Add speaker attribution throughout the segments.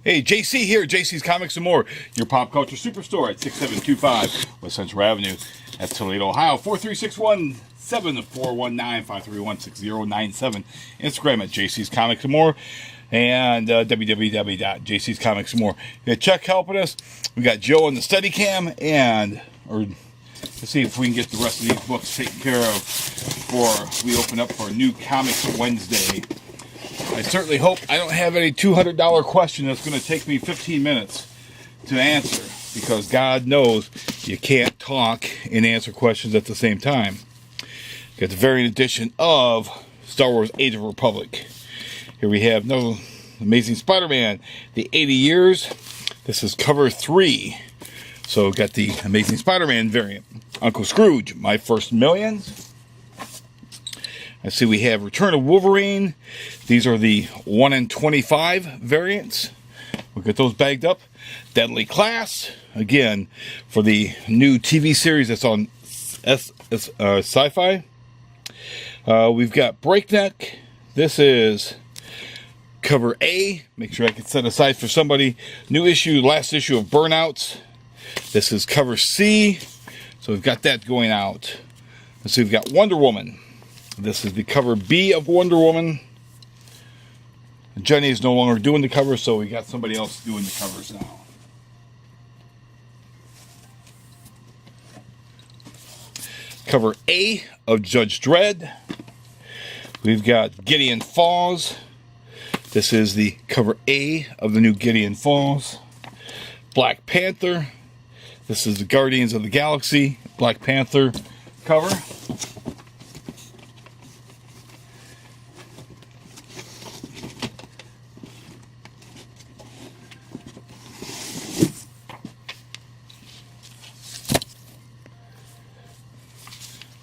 Speaker 1: Hey, JC here, JC's Comics and More, your pop culture superstore at 6725 West Central Avenue at Toledo, Ohio. 4361-7419-531-6097. Instagram at JC's Comics and More, and www.jc's Comics and More. Yeah, Chuck helping us. We got Joe on the Steadicam, let's see if we can get the rest of these books taken care of before we open up for a new Comics Wednesday. I certainly hope I don't have any $200 question that's going to take me 15 minutes to answer, because God knows you can't talk and answer questions at the same time. Got the variant edition of Star Wars Age of Republic. Here we have no Amazing Spider-Man, the 80 years. This is cover 3. So got the Amazing Spider-Man variant. Uncle Scrooge, My First Millions. I see we have Return of Wolverine. These are the 1 in 25 variants. We'll get those bagged up. Deadly Class, again, for the new TV series that's on Sci-Fi. We've got Breakneck. This is cover A. Make sure I can set aside for somebody. New issue, last issue of Burnouts. This is cover C. So we've got that going out. Let's see, we've got Wonder Woman. This is the cover B of Wonder Woman. Jenny is no longer doing the cover, so we got somebody else doing the covers now. Cover A of Judge Dredd. We've got Gideon Falls. This is the cover A of the new Gideon Falls. Black Panther. This is the Guardians of the Galaxy Black Panther cover.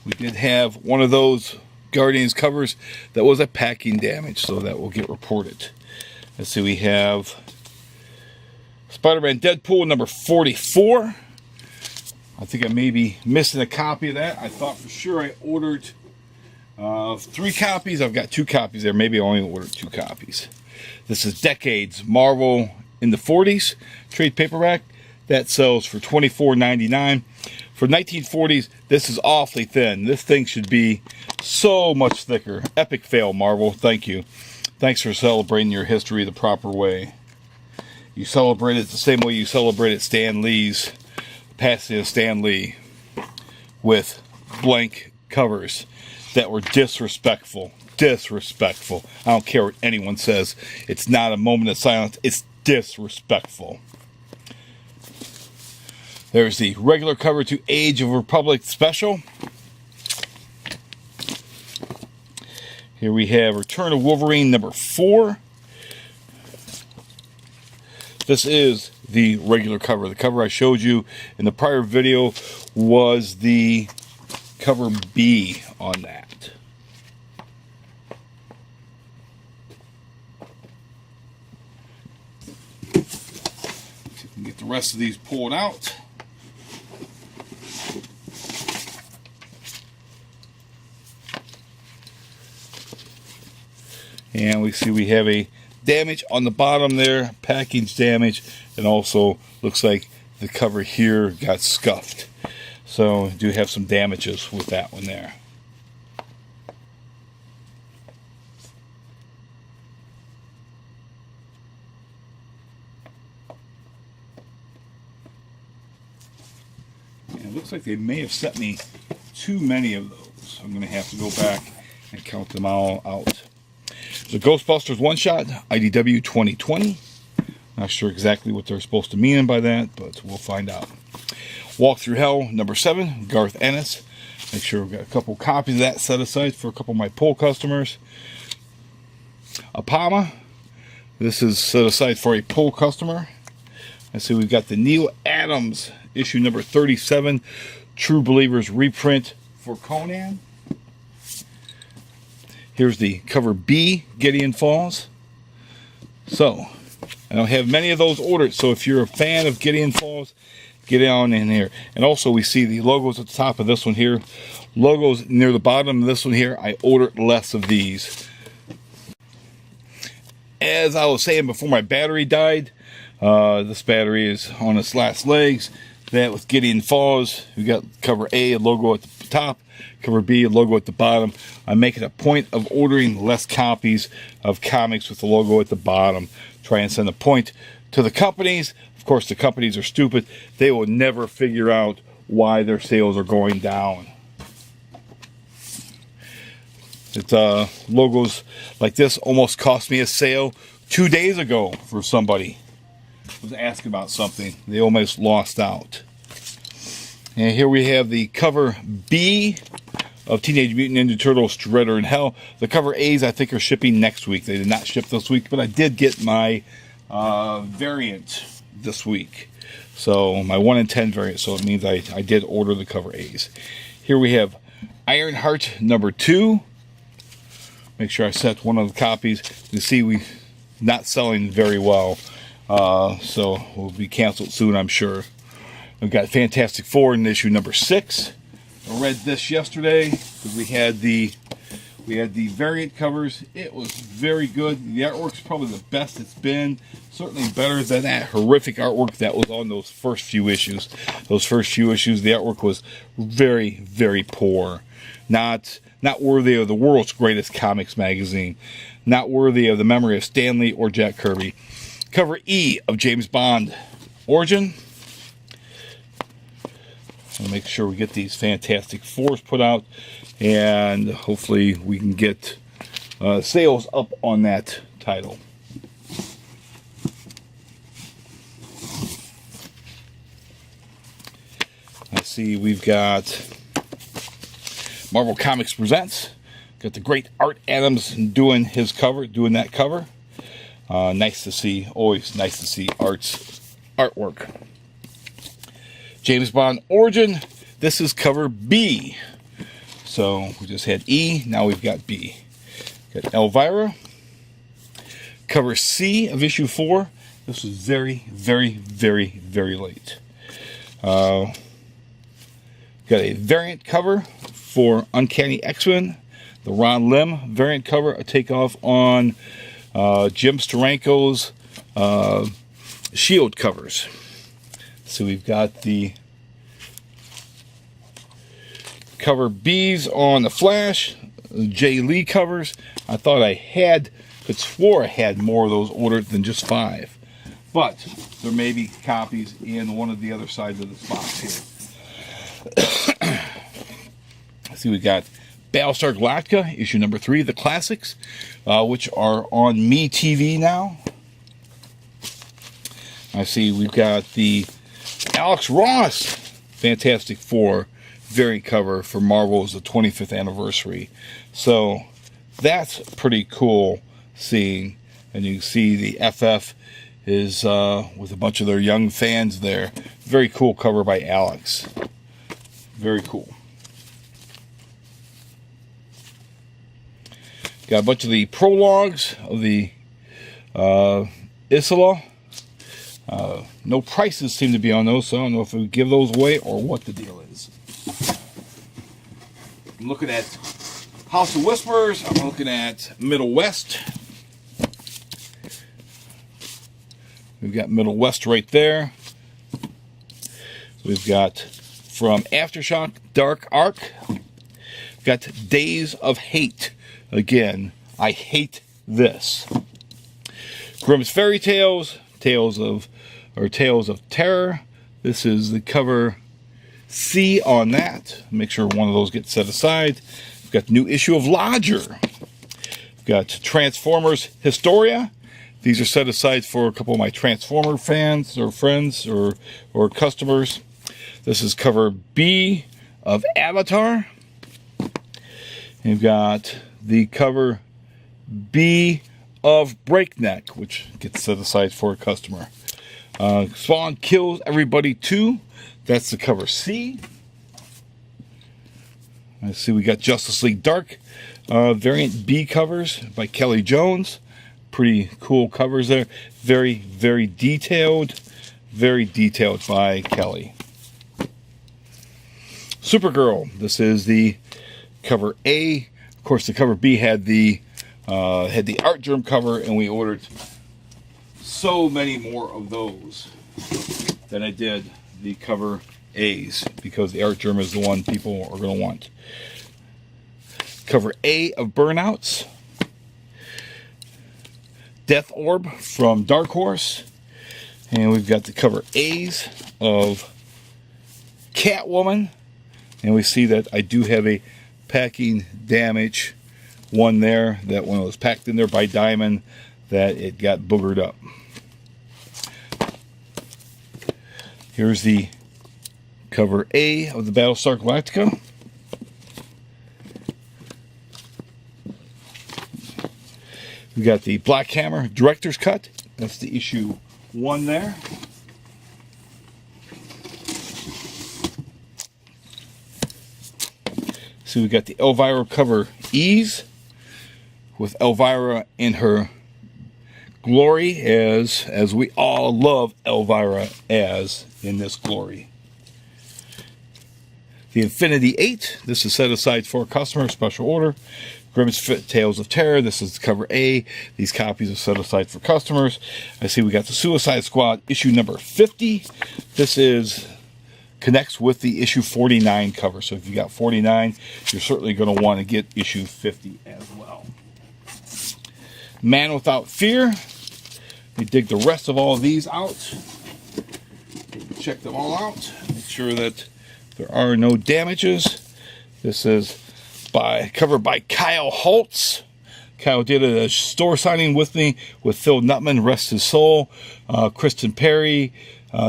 Speaker 1: We did have one of those Guardians covers that was a packing damage, so that will get reported. Let's see, we have Spider-Man Deadpool number 44. I think I may be missing a copy of that. I thought for sure I ordered 3 copies. I've got 2 copies there. Maybe I only ordered 2 copies. This is Decades Marvel in the 40s trade paperback. That sells for $24.99. For 1940s, this is awfully thin. This thing should be so much thicker. Epic fail, Marvel. Thank you. Thanks for celebrating your history the proper way. You celebrate it the same way you celebrated Stan Lee's passing of Stan Lee, with blank covers that were disrespectful. Disrespectful. I don't care what anyone says. It's not a moment of silence. It's disrespectful. There's the regular cover to Age of Republic special. Here we have Return of Wolverine number 4. This is the regular cover. The cover I showed you in the prior video was the cover B on that. See if we can get the rest of these pulled out. And we see we have a damage on the bottom there, package damage, and also looks like the cover here got scuffed. So we do have some damages with that one there. And it looks like they may have sent me too many of those. I'm going to have to go back and count them all out. The Ghostbusters one-shot, IDW 2020. Not sure exactly what they're supposed to mean by that, but we'll find out. Walk Through Hell, number 7, Garth Ennis. Make sure we've got a couple copies of that set aside for a couple of my poll customers. Apama. This is set aside for a poll customer. I see we've got the Neil Adams, issue number 37, True Believers reprint for Conan. Here's the cover B, Gideon Falls. So, I don't have many of those ordered, so if you're a fan of Gideon Falls, get on in here. And also we see the logos at the top of this one here. Logos near the bottom of this one here. I ordered less of these. As I was saying before my battery died, This battery is on its last legs. That with Gideon Falls, we got cover A, a logo at the top, cover B, a logo at the bottom. I'm making a point of ordering less copies of comics with the logo at the bottom. Try and send a point to the companies. Of course, the companies are stupid. They will never figure out why their sales are going down. It's logos like this almost cost me a sale 2 days ago for somebody was asking about something. They almost lost out. And here we have the cover B of Teenage Mutant Ninja Turtles Shredder in Hell. The cover A's I think are shipping next week. They did not ship this week, but I did get my variant this week. So my 1 in 10 variant, so it means I did order the cover A's. Here we have Ironheart number 2. Make sure I set one of the copies. You see we not selling very well. So we'll be canceled soon, I'm sure. We've got Fantastic Four in issue number 6. I read this yesterday because we had the variant covers. It was very good. The artwork's probably the best it's been. Certainly better than that horrific artwork that was on those first few issues. Those first few issues, the artwork was very, very poor. Not worthy of the world's greatest comics magazine. Not worthy of the memory of Stan Lee or Jack Kirby. Cover E of James Bond Origin. I'll make sure we get these Fantastic Fours put out, and hopefully we can get sales up on that title. I see we've got Marvel Comics Presents. Got the great Art Adams doing that cover. Nice to see, always nice to see artwork. James Bond Origin, this is cover B. So we just had E, now we've got B. Got Elvira. Cover C of issue 4. This was very, very, very, very late. Got a variant cover for Uncanny X-Men. The Ron Lim variant cover, a takeoff on Jim Steranko's Shield covers. So we've got the cover B's on the Flash, Jay Lee covers. I thought could swore I had more of those ordered than just 5. But there may be copies in one of the other sides of this box here. See, we got Battlestar Galactica, issue number 3, the classics, which are on MeTV now. I see we've got the Alex Ross Fantastic Four variant cover for Marvel's the 25th anniversary. So that's pretty cool seeing. And you can see the FF is with a bunch of their young fans there. Very cool cover by Alex. Very cool. Got a bunch of the prologues of the Isla. No prices seem to be on those, so I don't know if we give those away or what the deal is. I'm looking at House of Whispers. I'm looking at Middle West. We've got Middle West right there. We've got from Aftershock Dark Arc. We've got Days of Hate. Again, I hate this. Grimm's Fairy Tales, Tales of Terror. This is the cover C on that. Make sure one of those gets set aside. We've got the new issue of Lodger. We've got Transformers Historia. These are set aside for a couple of my Transformer fans or friends or customers. This is cover B of Avatar. And we've got the cover B of Breakneck, which gets set aside for a customer. Spawn Kills Everybody 2. That's the cover C. I see we got Justice League Dark variant B covers by Kelly Jones. Pretty cool covers there. Very, very detailed. Very detailed by Kelly. Supergirl. This is the cover A. Of course, the cover B had the art germ cover, and we ordered so many more of those than I did the cover A's, because the art germ is the one people are going to want. Cover A of Burnouts, Death Orb from Dark Horse, and we've got the cover A's of Catwoman, and we see that I do have a packing damage one there, that when it was packed in there by Diamond, that it got boogered up. Here's the cover A of the Battlestar Galactica. We got the Black Hammer Director's Cut. That's the issue 1 there. So we got the Elvira cover Ease, with Elvira in her glory, as we all love Elvira as in this glory. The Infinity 8, this is set aside for a customer, special order. Grimm's Fit Tales of Terror, this is cover A. These copies are set aside for customers. I see we got the Suicide Squad issue number 50. This is connects with the issue 49 cover. So if you got 49, you're certainly going to want to get issue 50 as well. Man Without Fear. We dig the rest of all of these out. Check them all out. Make sure that there are no damages. This is covered by Kyle Holtz. Kyle did a store signing with me with Phil Nutman, rest his soul, Kristen Perry,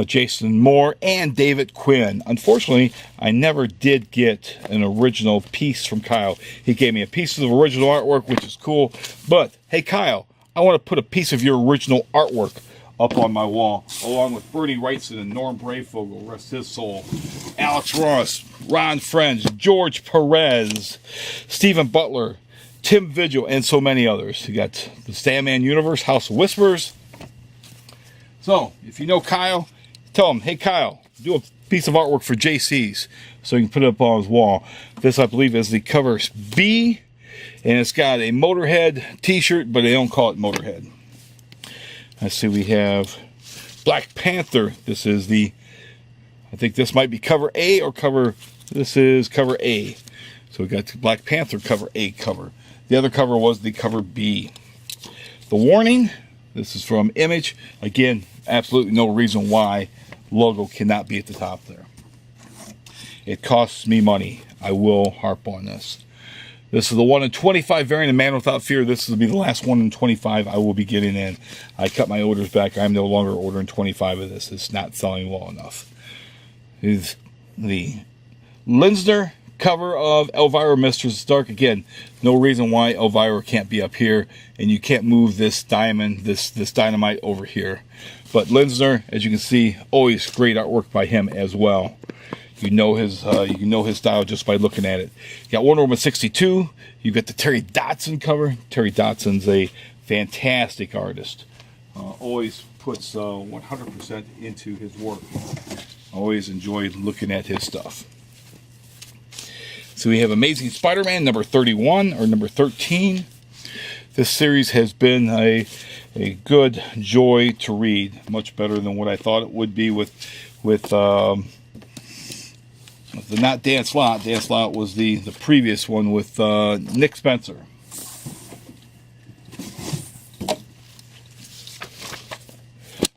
Speaker 1: Jason Moore, and David Quinn. Unfortunately, I never did get an original piece from Kyle. He gave me a piece of the original artwork, which is cool. But, hey Kyle, I want to put a piece of your original artwork up on my wall, along with Bernie Wrightson and Norm Brayfogle, rest his soul, Alex Ross, Ron French, George Perez, Stephen Butler, Tim Vigil, and so many others. You got the Sandman Universe, House of Whispers. So, if you know Kyle, tell him, hey Kyle, do a piece of artwork for JC's so you can put it up on his wall. This, I believe, is the cover B, and it's got a Motorhead t-shirt, but they don't call it Motorhead. I see we have Black Panther. This is I think this might be cover A or this is cover A. So we got the Black Panther cover A cover. The other cover was the cover B. The Warning. This is from Image. Again, absolutely no reason why logo cannot be at the top there. It costs me money. I will harp on this. This is the 1 in 25 variant of Man Without Fear. This will be the last 1 in 25 I will be getting in. I cut my orders back. I'm no longer ordering 25 of this. It's not selling well enough. Is the Linsner cover of Elvira Mistress Dark. Again, no reason why Elvira can't be up here, and you can't move this diamond, this dynamite over here. But Linsner, as you can see, always great artwork by him as well. You know his style just by looking at it. You got Wonder Woman 62. You got the Terry Dodson cover. Terry Dodson's a fantastic artist. Always puts 100% into his work. Always enjoyed looking at his stuff. So we have Amazing Spider-Man number 31 or number 13. This series has been a good joy to read. Much better than what I thought it would be with the not Dan Slott. Dan Slott was the previous one with Nick Spencer.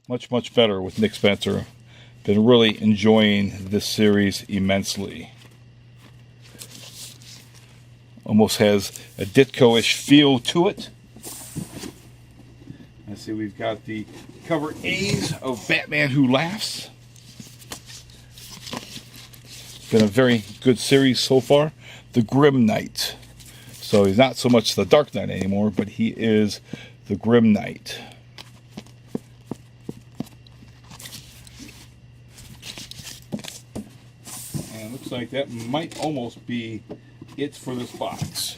Speaker 1: Much better with Nick Spencer. Been really enjoying this series immensely. Almost has a Ditko-ish feel to it. I see we've got the cover A's of Batman Who Laughs. Been a very good series so far. The Grim Knight. So he's not so much the Dark Knight anymore, but he is the Grim Knight. And it looks like that might almost be it for this box.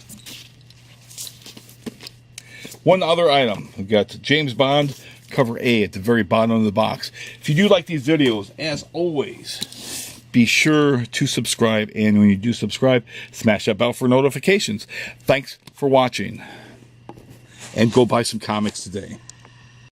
Speaker 1: One other item. We've got James Bond cover A at the very bottom of the box. If you do like these videos, as always, be sure to subscribe, and when you do subscribe, smash that bell for notifications. Thanks for watching, and go buy some comics today.